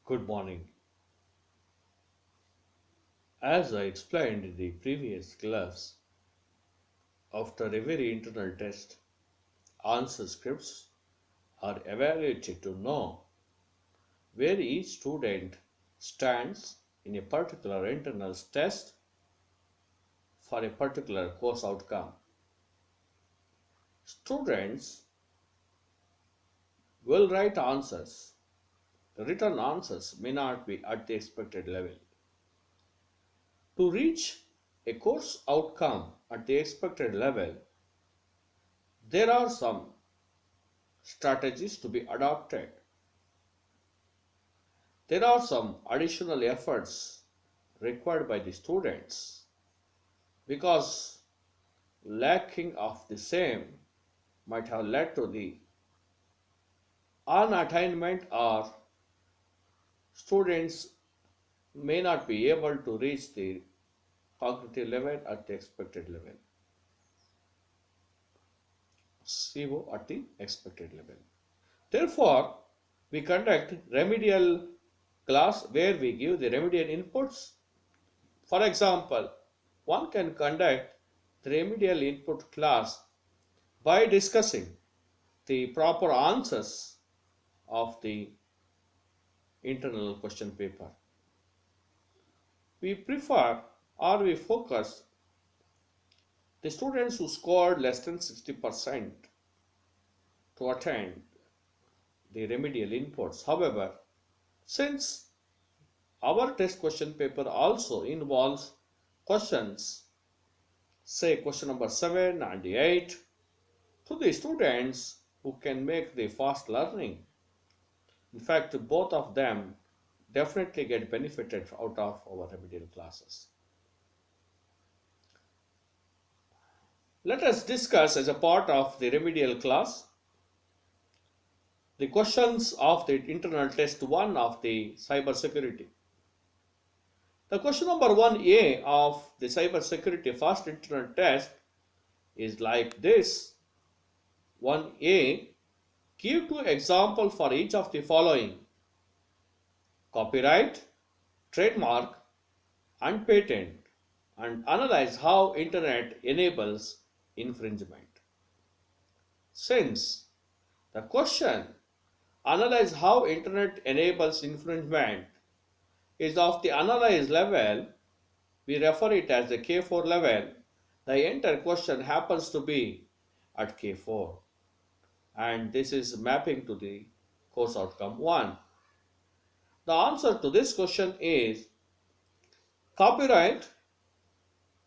Good morning. As I explained in the previous class, after every internal test, answer scripts are evaluated to know where each student stands in a particular internal test for a particular course outcome. Students will write answers. The written answers may not be at the expected level. To reach a course outcome at the expected level, there are some strategies to be adopted. There are some additional efforts required by the students because lacking of the same might have led to the unattainment, or students may not be able to reach the cognitive level at the expected level. CO at the expected level. Therefore, we conduct remedial class where we give the remedial inputs. For example, one can conduct the remedial input class by discussing the proper answers of the internal question paper. We prefer or we focus the students who scored less than 60% to attend the remedial inputs. However, since our test question paper also involves questions, say question number 7 and 8, to the students who can make the fast learning. In fact, both of them definitely get benefited out of our remedial classes. Let us discuss as a part of the remedial class the questions of the internal test 1 of the cyber security. The question number 1A of the cyber security first internal test is like this. 1A, give 2 examples for each of the following: copyright, trademark, and patent, and analyze how internet enables infringement. Since the question analyze how internet enables infringement is of the analyze level, we refer it as the K4 level. The entire question happens to be at K4, and this is mapping to the course outcome 1. The answer to this question is copyright.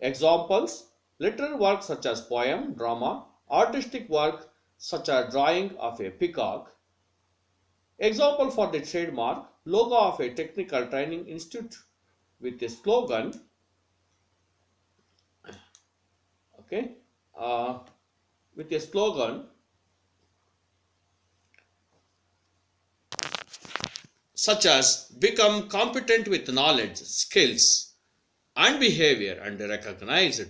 Examples: literary work such as poem, drama; artistic work such as drawing of a peacock. Example for the trademark: logo of a technical training institute with a slogan, with a slogan such as become competent with knowledge, skills, and behavior and recognized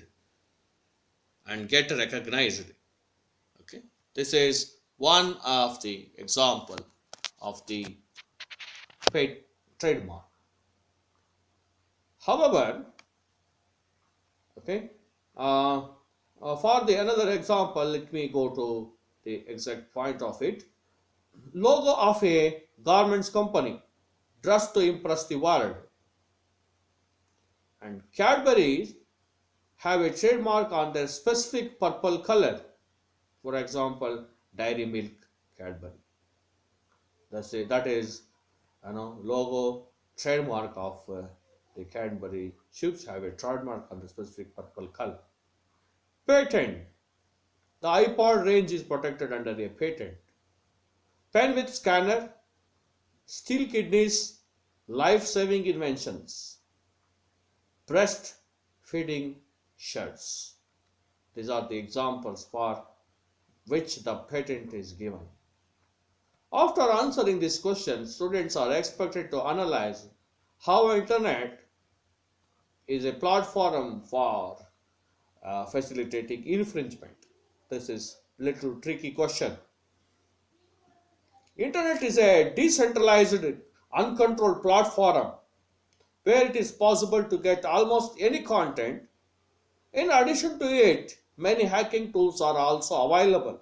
and get recognized. Okay, this is one of the example of the paid trademark. However, for the another example, let me go to the exact point of it. Logo of a garments company dressed to impress the world, and Cadbury have a trademark on their specific purple color. For example, dairy milk Cadbury. That is logo trademark of the Cadbury chips have a trademark on the specific purple color. Patent. The iPod range is protected under a patent. Pen with scanner, steel kidneys, life-saving inventions, breast feeding shirts. These are the examples for which the patent is given. After answering this question, students are expected to analyze how internet is a platform for facilitating infringement. This is a little tricky question. Internet is a decentralized uncontrolled platform where it is possible to get almost any content. In addition to it, many hacking tools are also available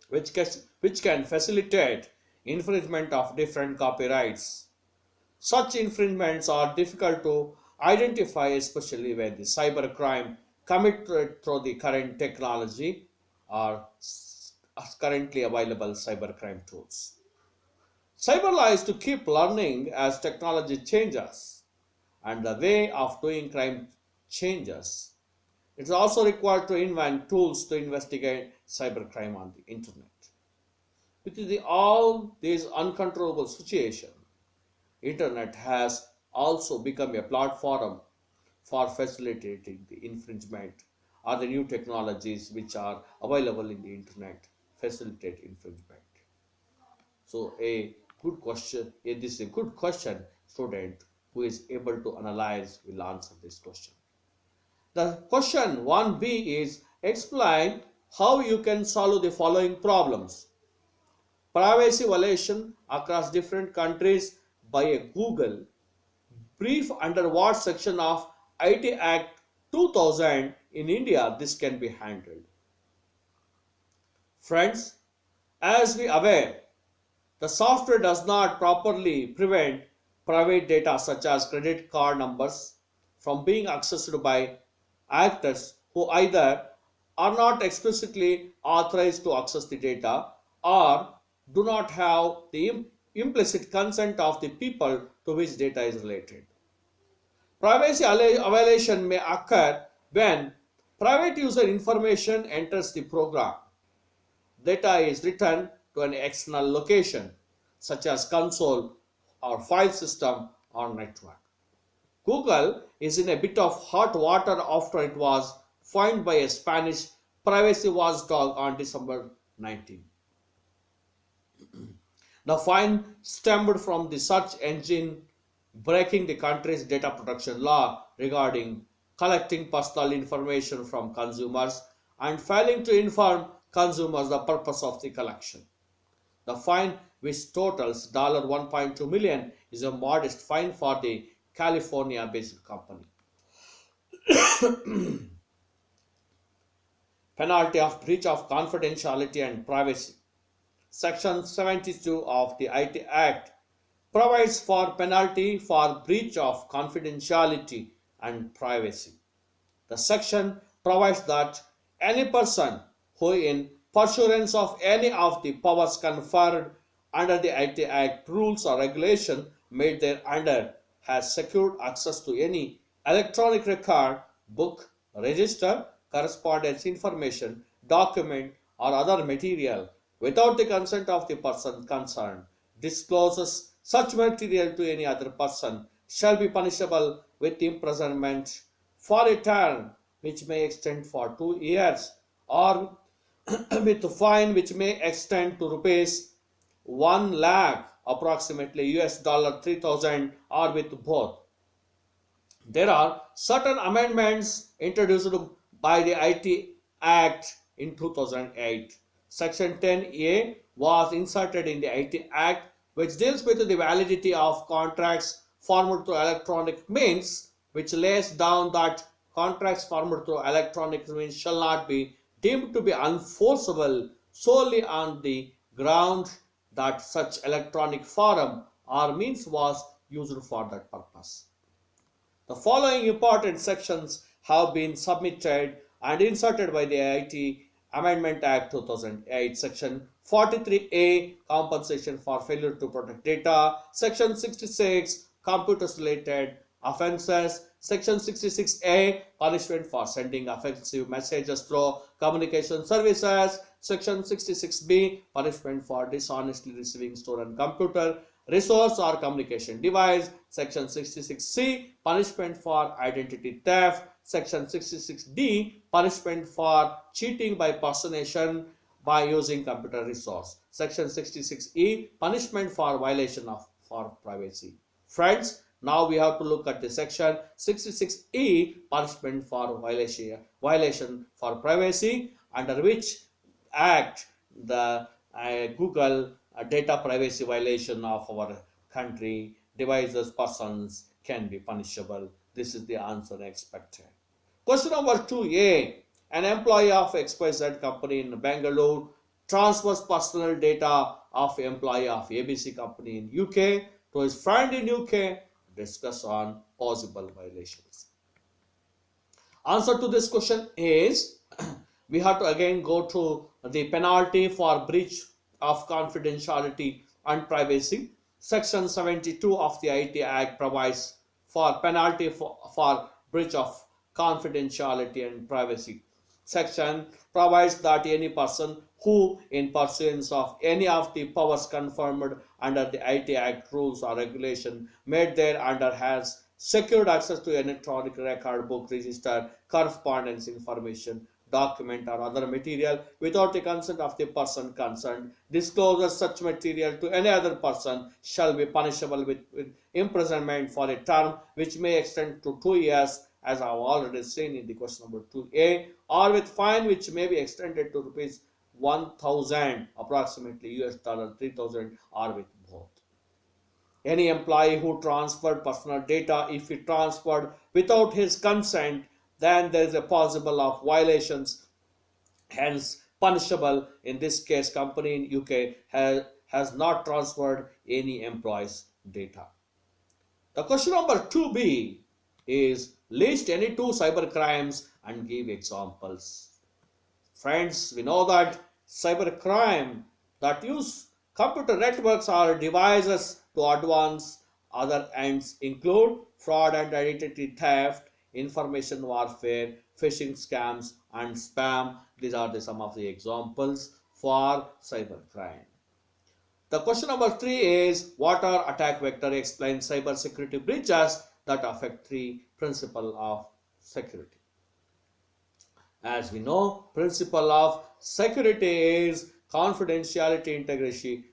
which can facilitate infringement of different copyrights. Such infringements are difficult to identify, especially when the cybercrime committed through the current technology or currently available cybercrime tools. Cyber law is to keep learning as technology changes and the way of doing crime changes. It is also required to invent tools to investigate cybercrime on the internet. With all these uncontrollable situations, internet has also become a platform for facilitating the infringement or the new technologies which are available in the internet facilitate infringement. So this is a good question. Student who is able to analyze will answer this question. The question 1b is explain how you can solve the following problems. Privacy violation across different countries by a Google. Brief under what section of IT Act 2000 in India this can be handled. Friends, as we are aware, the software does not properly prevent private data such as credit card numbers from being accessed by actors who either are not explicitly authorized to access the data or do not have the implicit consent of the people to which data is related. Privacy violation may occur when private user information enters the program. Data is written to an external location such as console or file system or network. Google is in a bit of hot water after it was fined by a Spanish privacy watchdog on December 19. The fine stemmed from the search engine breaking the country's data protection law regarding collecting personal information from consumers and failing to inform consumers the purpose of the collection. The fine, which totals $1.2 million, is a modest fine for the California-based company. Penalty of breach of confidentiality and privacy. Section 72 of the IT Act provides for penalty for breach of confidentiality and privacy. The section provides that any person who in pursuance of any of the powers conferred under the IT Act rules or regulation made thereunder has secured access to any electronic record, book, register, correspondence information, document or other material without the consent of the person concerned, discloses such material to any other person, shall be punishable with imprisonment for a term which may extend for 2 years or with a fine which may extend to rupees 1 lakh, approximately $3,000, or with both. There are certain amendments introduced by the IT Act in 2008. Section 10A was inserted in the IT Act, which deals with the validity of contracts formed through electronic means, which lays down that contracts formed through electronic means shall not be deemed to be unenforceable solely on the ground that such electronic form or means was used for that purpose. The following important sections have been submitted and inserted by the IT Amendment Act 2008. Section 43A, compensation for failure to protect data. Section 66, computers related offenses. Section 66A, punishment for sending offensive messages through communication services. Section 66B, punishment for dishonestly receiving stolen computer resource or communication device. Section 66C, punishment for identity theft. Section 66D, punishment for cheating by personation by using computer resource. Section 66E, punishment for violation for privacy. Friends, now we have to look at the section 66E, punishment for violation for privacy, under which act the Google data privacy violation of our country, devices, persons can be punishable. This is the answer expected. Question number 2a. An employee of XYZ company in Bangalore transfers personal data of employee of ABC company in UK to his friend in UK. Discuss on possible violations. Answer to this question is we have to again go to the penalty for breach of confidentiality and privacy. Section 72 of the IT Act provides for penalty for breach of confidentiality and privacy. Section provides that any person who, in pursuance of any of the powers conferred under the IT Act rules or regulation made thereunder, has secured access to electronic record, book, register, correspondence information, document or other material without the consent of the person concerned, discloses such material to any other person, shall be punishable with imprisonment for a term which may extend to 2 years, as I have already seen in the question number 2a, or with fine which may be extended to rupees 1,000, approximately $3,000, or with both. Any employee who transferred personal data, if he transferred without his consent, then there is a possible of violations, hence punishable. In this case, company in UK has not transferred any employee's data. The question number 2b is list any 2 cyber crimes and give examples. Friends, we know that cyber crime that use computer networks or devices to advance other ends include fraud and identity theft, information warfare, phishing scams, and spam. These are some of the examples for cybercrime. The question number 3 is what are attack vector? Explain cyber security breaches that affect 3 principles of security. As we know, principle of security is confidentiality,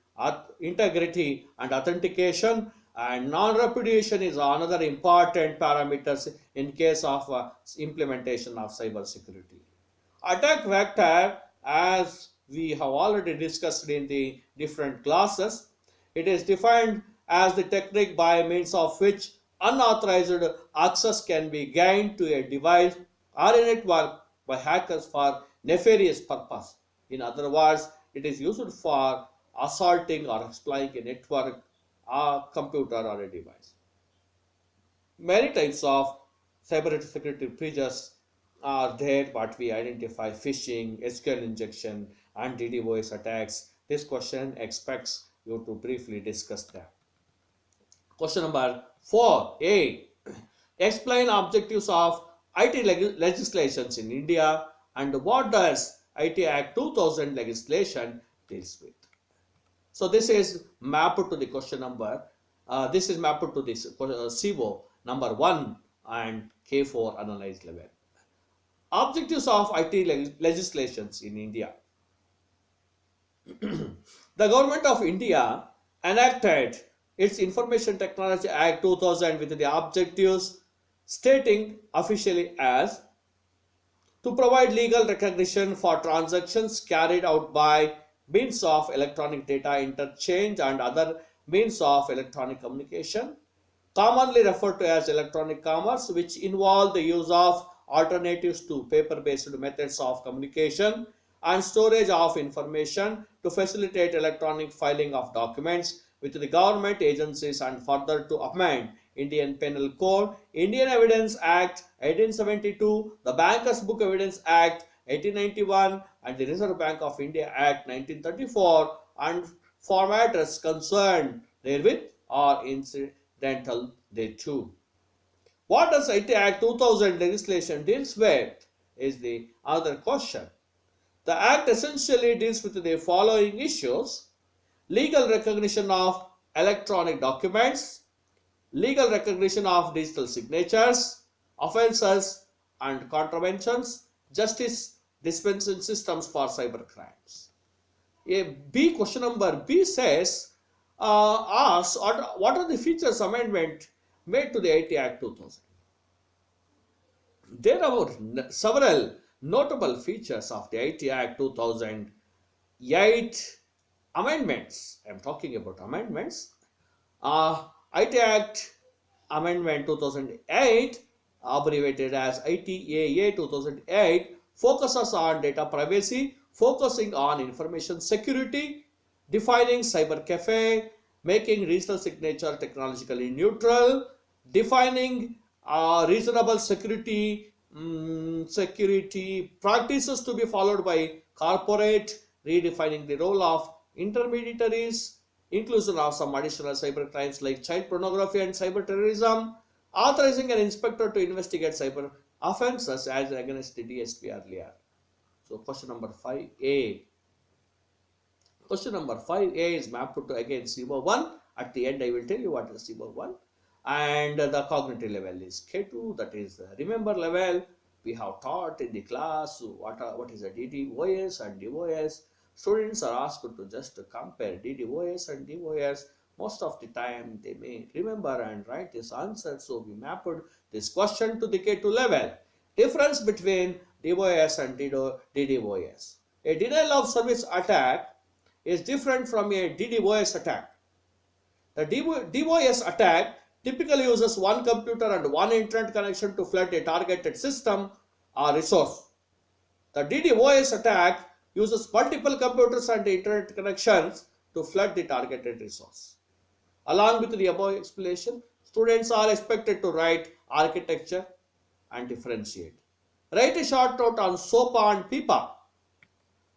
integrity and authentication, and non-repudiation is another important parameters in case of implementation of cyber security. Attack vector, as we have already discussed in the different classes, it is defined as the technique by means of which unauthorized access can be gained to a device or a network by hackers for nefarious purpose. In other words, it is used for assaulting or exploiting a network, a computer or a device. Many types of cyber security breaches are there, but we identify phishing, SQL injection and DDoS attacks. This question expects you to briefly discuss that. Question number 4a. Explain objectives of IT legislations in India and what does IT Act 2000 legislation deals with. So this is mapped to the question number, this is mapped to this CO number 1 and K4 analyzed level. Objectives of IT legislations in India. The Government of India enacted its Information Technology Act 2000 with the objectives stating officially as to provide legal recognition for transactions carried out by means of electronic data interchange and other means of electronic communication, commonly referred to as electronic commerce, which involve the use of alternatives to paper-based methods of communication and storage of information to facilitate electronic filing of documents with the government agencies, and further to amend Indian Penal Code, Indian Evidence Act 1872, the Bankers Book Evidence Act 1891 and the Reserve Bank of India Act 1934, and for matters concerned therewith or incidental thereto. What does IT Act 2000 legislation deals with is the other question. The Act essentially deals with the following issues: legal recognition of electronic documents, legal recognition of digital signatures, offences and contraventions, justice dispensation systems for cyber crimes. Question number B says, asks what are the features amendment made to the IT Act 2000. There are several notable features of the IT Act 2008 amendments. I am talking about amendments. IT Act Amendment 2008, abbreviated as ITAA 2008, focuses on data privacy, focusing on information security, defining cyber cafe, making regional signature technologically neutral, defining reasonable security practices to be followed by corporate, redefining the role of intermediaries, inclusion of some additional cyber crimes like child pornography and cyber terrorism, authorizing an inspector to investigate cyber offenses as against the DSP earlier. So question number 5A. Question number 5A is mapped to again CIBO1. At the end I will tell you what is CIBO1. And the cognitive level is K2, that is the remember level. We have taught in the class what is a DDoS and DOS. Students are asked to just compare DDoS and DOS. Most of the time they may remember and write this answer. So we mapped this question to the K2 level. Difference between DOS and DDoS. A denial of service attack is different from a DDoS attack. The DOS attack typically uses one computer and one internet connection to flood a targeted system or resource. The DDoS attack uses multiple computers and internet connections to flood the targeted resource. Along with the above explanation, students are expected to write architecture and differentiate. Write a short note on SOPA and PIPA.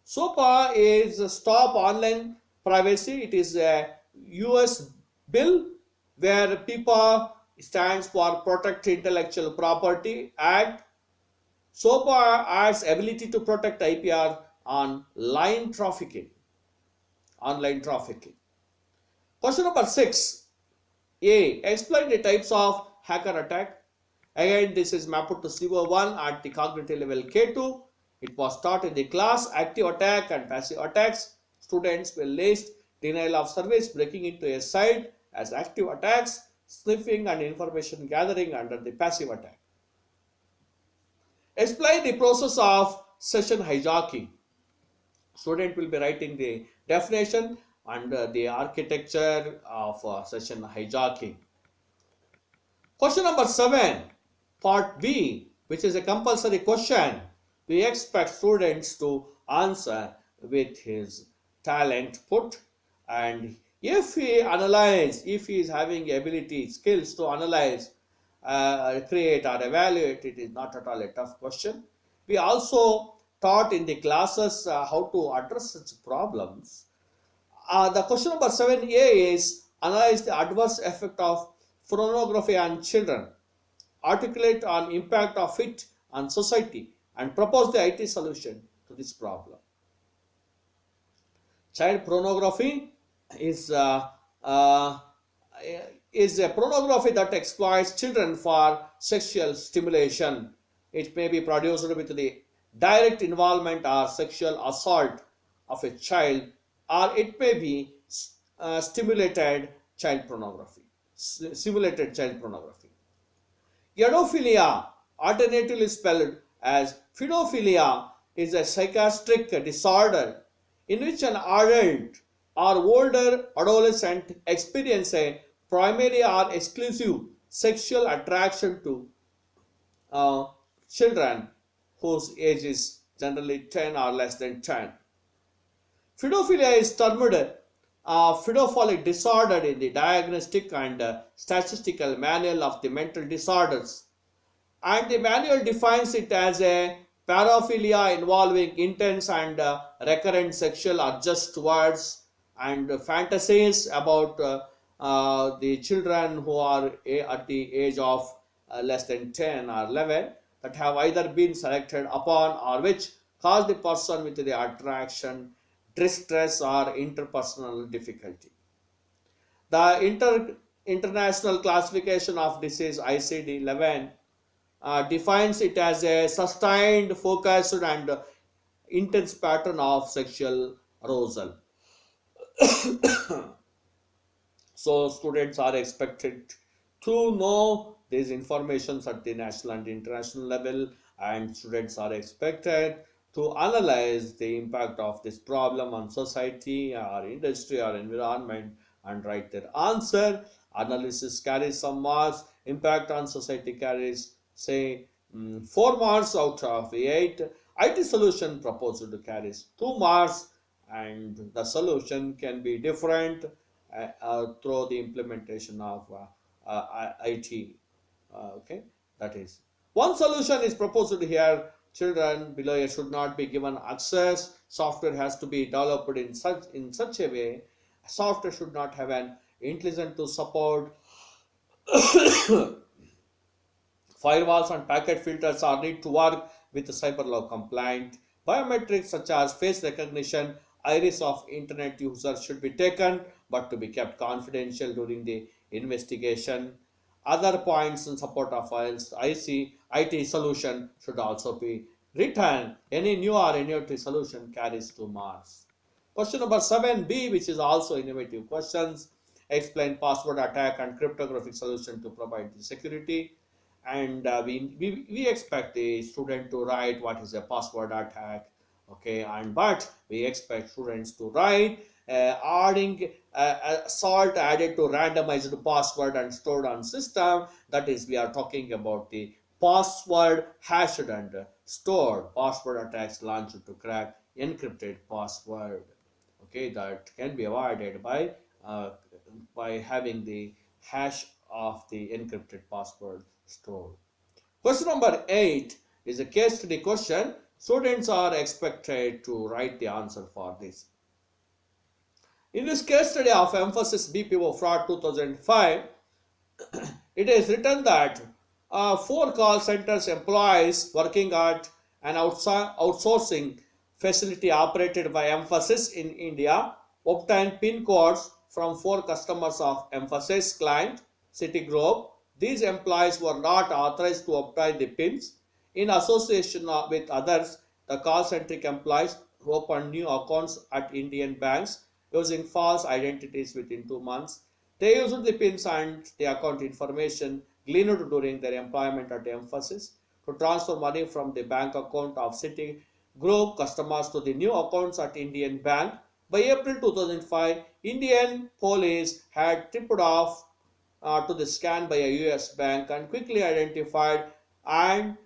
SOPA is Stop Online Privacy. It is a US bill where PIPA stands for Protect Intellectual Property Act. SOPA adds ability to protect IPR on online trafficking. Question number 6. A. Explain the types of hacker attack. Again, this is mapped to CIBO1 at the cognitive level K2. It was taught in the class active attack and passive attacks. Students will list denial of service, breaking into a site as active attacks, sniffing and information gathering under the passive attack. Explain the process of session hijacking. Student will be writing the definition and the architecture of session hijacking. Question number 7, part B, which is a compulsory question. We expect students to answer with his talent put, and if he is having ability, skills to analyze, create or evaluate, it is not at all a tough question. We also taught in the classes how to address such problems. The question number 7A is analyze the adverse effect of pornography on children, articulate on impact of it on society, and propose the IT solution to this problem. Child pornography is a pornography that exploits children for sexual stimulation. It may be produced with the direct involvement or sexual assault of a child, or it may be simulated child pornography. Pedophilia, alternatively spelled as pedophilia, is a psychiatric disorder in which an adult or older adolescent experience a primary or exclusive sexual attraction to children whose age is generally 10 or less than 10. Pedophilia is termed pedophilic disorder in the Diagnostic and Statistical Manual of the Mental Disorders, and the manual defines it as a paraphilia involving intense and recurrent sexual urges towards and fantasies about the children who are at the age of less than 10 or 11 that have either been selected upon or which cause the person with the attraction distress or interpersonal difficulty. The International Classification of Disease ICD-11 defines it as a sustained, focused and intense pattern of sexual arousal. So students are expected to know these informations at the national and international level, and students are expected to analyze the impact of this problem on society or industry or environment and write their answer. Analysis carries some marks. Impact on society carries, say, 4 marks out of 8. IT solution proposed carries 2 marks, and the solution can be different through the implementation of IT. Okay, that is one solution is proposed here. Children below it should not be given access. Software has to be developed in such a way. Software should not have an intelligence to support firewalls and packet filters are need to work with cyber law compliant. Biometrics such as face recognition, iris of internet users should be taken but to be kept confidential during the investigation. Other points in support of files, IT solution should also be written. Any new or innovative solution carries 2 marks. Question number 7b, which is also innovative questions. Explain password attack and cryptographic solution to provide the security. And we expect the student to write what is a password attack. Okay, but we expect students to write adding salt added to randomized password and stored on system. That is, we are talking about the password hashed and stored password attacks launched to crack encrypted password. Okay, that can be avoided by having the hash of the encrypted password stored. Question number 8 is a case study question. Students are expected to write the answer for this. In this case study of emphasis BPO fraud 2005, it is written that 4 call centers employees working at an outsourcing facility operated by Emphasis in India obtained PIN codes from 4 customers of Emphasis client Citigroup. These employees were not authorized to obtain the PINs. In association with others, the call-centric employees opened new accounts at Indian banks using false identities within 2 months. They used the PINs and the account information gleaned during their employment at Emphasis to transfer money from the bank account of Citigroup customers to the new accounts at Indian Bank. By April 2005, Indian police had tipped off to the scan by a US bank and quickly identified the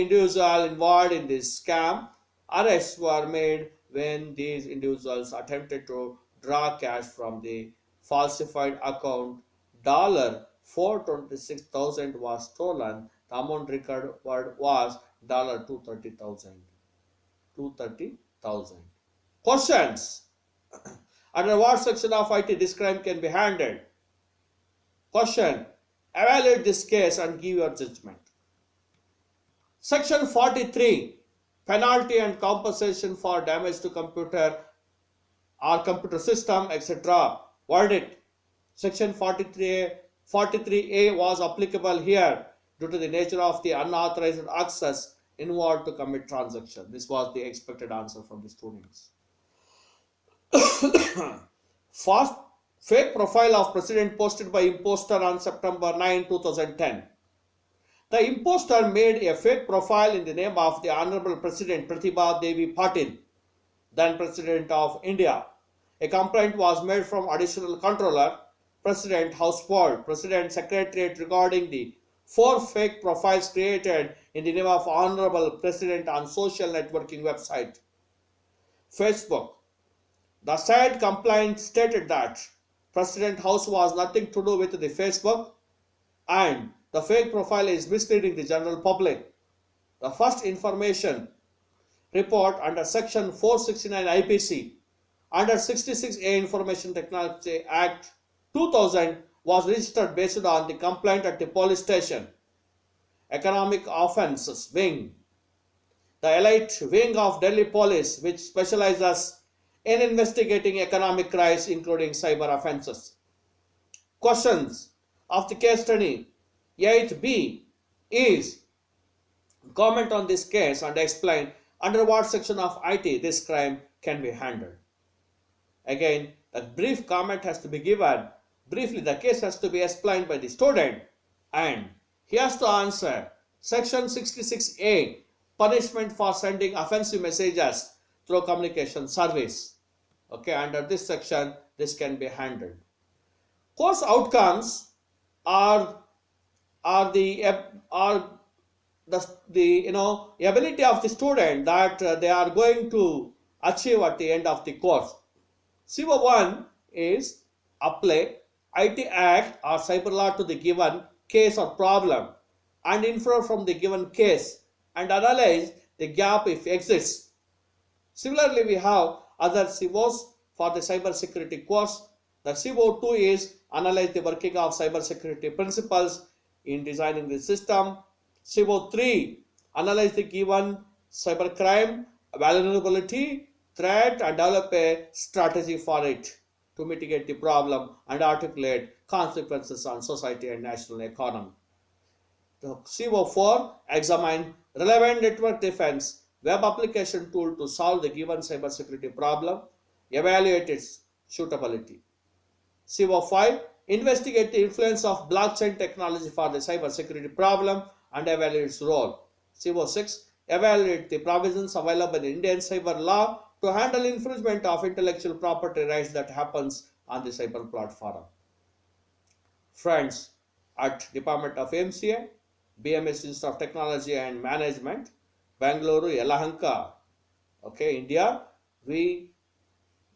individual involved in this scam. Arrests were made when these individuals attempted to draw cash from the falsified account. $426,000 was stolen. The amount recovered was $230,000. Questions. Under what section of IT this crime can be handled? Question. Evaluate this case and give your judgment. Section 43. Penalty and compensation for damage to computer or computer system, etc. Verdict. Section 43A was applicable here due to the nature of the unauthorized access involved to commit transaction. This was the expected answer from the students. First, fake profile of president posted by imposter on September 9, 2010. The imposter made a fake profile in the name of the Honorable President Pratibha Devi Patil, then President of India. A complaint was made from Additional Controller, President Household, President Secretariat regarding the 4 fake profiles created in the name of Honorable President on social networking website, Facebook. The said complaint stated that President House was nothing to do with the Facebook and the fake profile is misleading the general public. The first information report under Section 469 IPC under 66A Information Technology Act 2000 was registered based on the complaint at the police station. Economic Offences Wing, the elite wing of Delhi Police, which specializes in investigating economic crimes including cyber offences. Questions of the case study. 8B is comment on this case and explain under what section of IT this crime can be handled. Again, a brief comment has to be given. Briefly, the case has to be explained by the student and he has to answer Section 66A, punishment for sending offensive messages through communication service. Okay, under this section, this can be handled. Course outcomes are the ability of the student that they are going to achieve at the end of the course. CO1 is apply IT Act or cyber law to the given case or problem and infer from the given case and analyze the gap if exists. Similarly, we have other COs for the cyber security course. The CO2 is analyze the working of cyber security principles in designing the system. CO3 analyze the given cybercrime vulnerability threat and develop a strategy for it to mitigate the problem and articulate consequences on society and national economy. The CO4 examine relevant network defense web application tool to solve the given cybersecurity problem, evaluate its suitability. CO5 investigate the influence of blockchain technology for the cybersecurity problem and evaluate its role. CO6 evaluate the provisions available in Indian cyber law to handle infringement of intellectual property rights that happens on the cyber platform. Friends, at Department of MCA, BMS Institute of Technology and Management, Bangalore, Yelahanka, India, we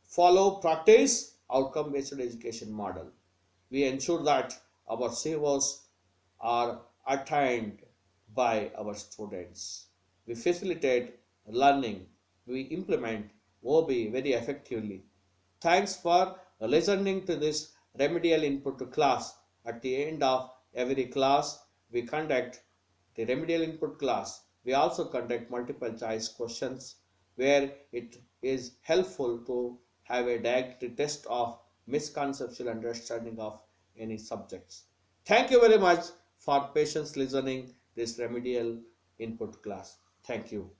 follow practice outcome-based education model. We ensure that our COs are attained by our students. We facilitate learning. We implement OBE very effectively. Thanks for listening to this remedial input to class. At the end of every class, we conduct the remedial input class. We also conduct multiple choice questions where it is helpful to have a direct test of misconceptual understanding of any subjects. Thank you very much for patience listening this remedial input class. Thank you.